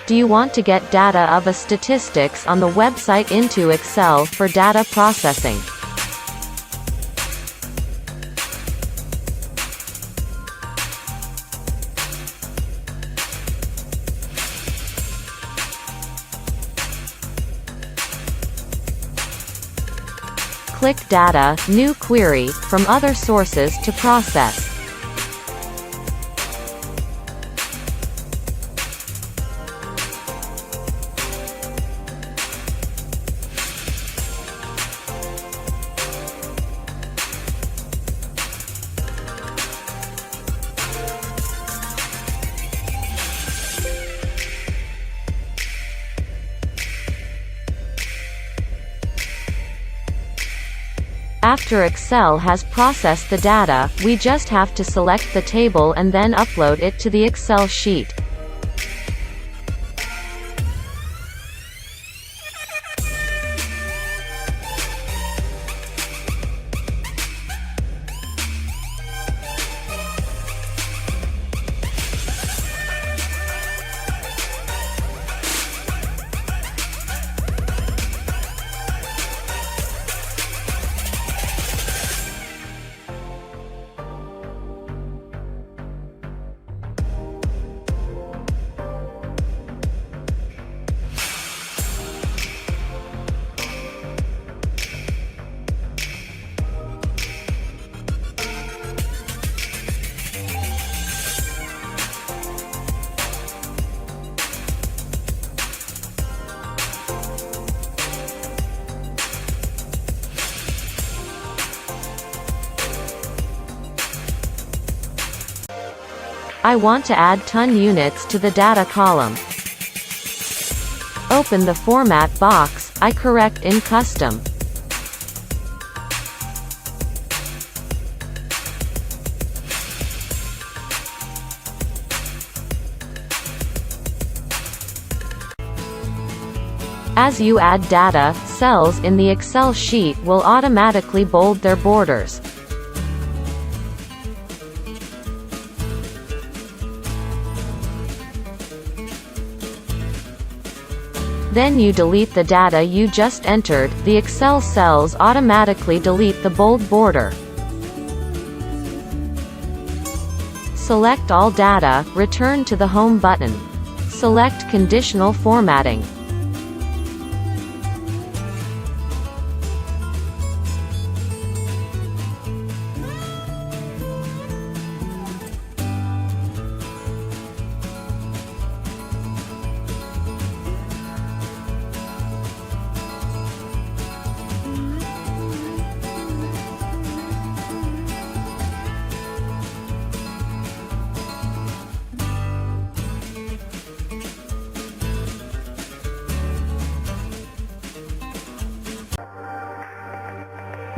Do you want to get data of a statistics on the website into Excel for data processing? Click Data, New Query, from other sources to process. After Excel has processed the data, we just have to select the table and then upload it to the Excel sheet. I want to add ton units to the data column. Open the Format box, I correct in Custom. As you add data, cells in the Excel sheet will automatically bold their borders. Then you delete the data you just entered, the Excel cells automatically delete the bold border. Select all data, return to the Home button. Select Conditional Formatting.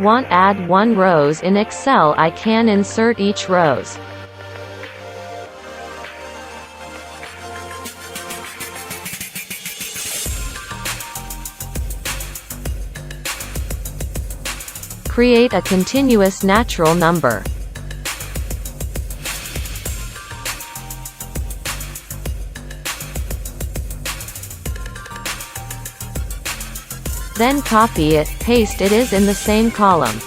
Want add 1 rows in Excel? I can insert each rows. Create a continuous natural number. Then copy it, paste it is in the same column.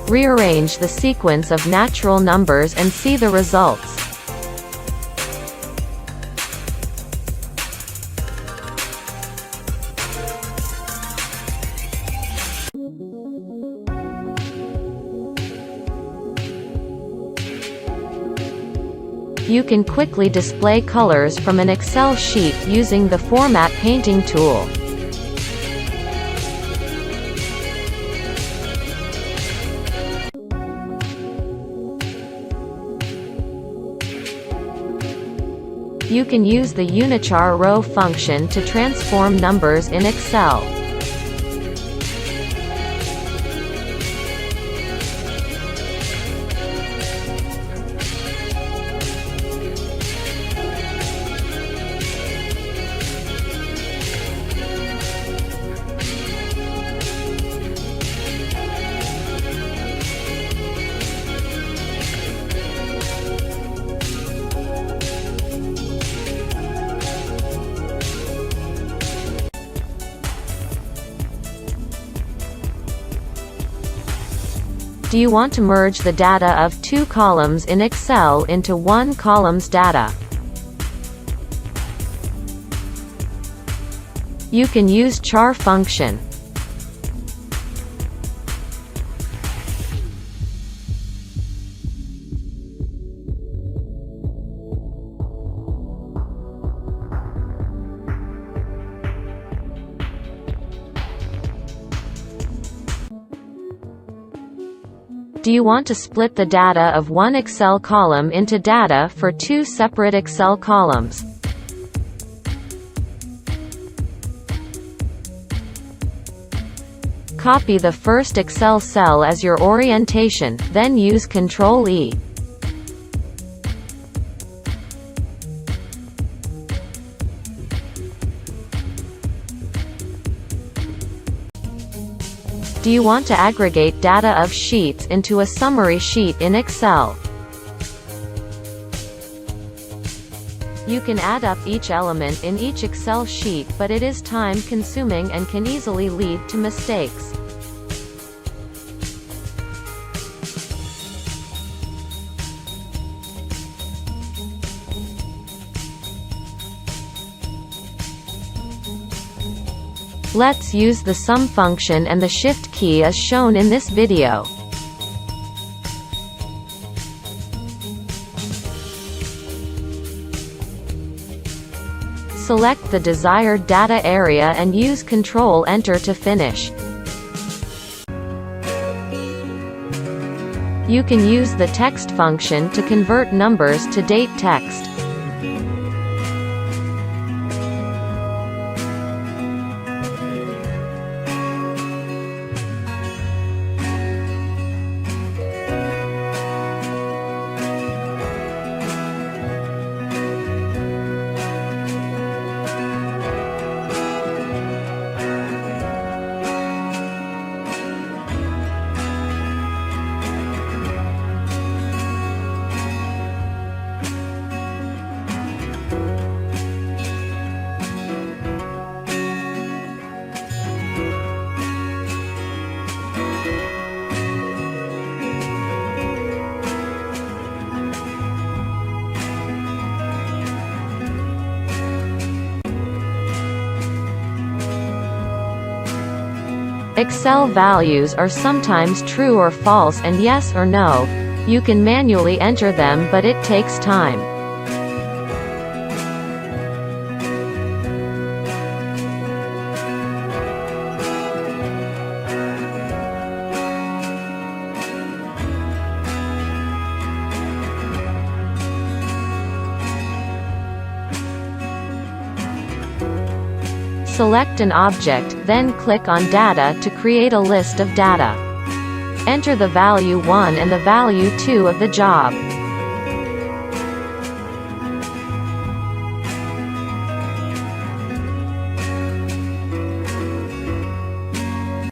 Rearrange the sequence of natural numbers and see the results. You can quickly display colors from an Excel sheet using the Format Painting tool. You can use the Unichar Row function to transform numbers in Excel. Do you want to merge the data of 2 columns in Excel into 1 column's data? You can use char function. Do you want to split the data of one Excel column into data for 2 separate Excel columns? Copy the first Excel cell as your orientation, then use Ctrl-E. Do you want to aggregate data of sheets into a summary sheet in Excel? You can add up each element in each Excel sheet, but it is time-consuming and can easily lead to mistakes. Let's use the sum function and the shift key as shown in this video. Select the desired data area and use Ctrl-Enter to finish. You can use the text function to convert numbers to date text. Excel values are sometimes true or false and yes or no. You can manually enter them, but it takes time. Select an object, then click on Data to create a list of data. Enter the value 1 and the value 2 of the job.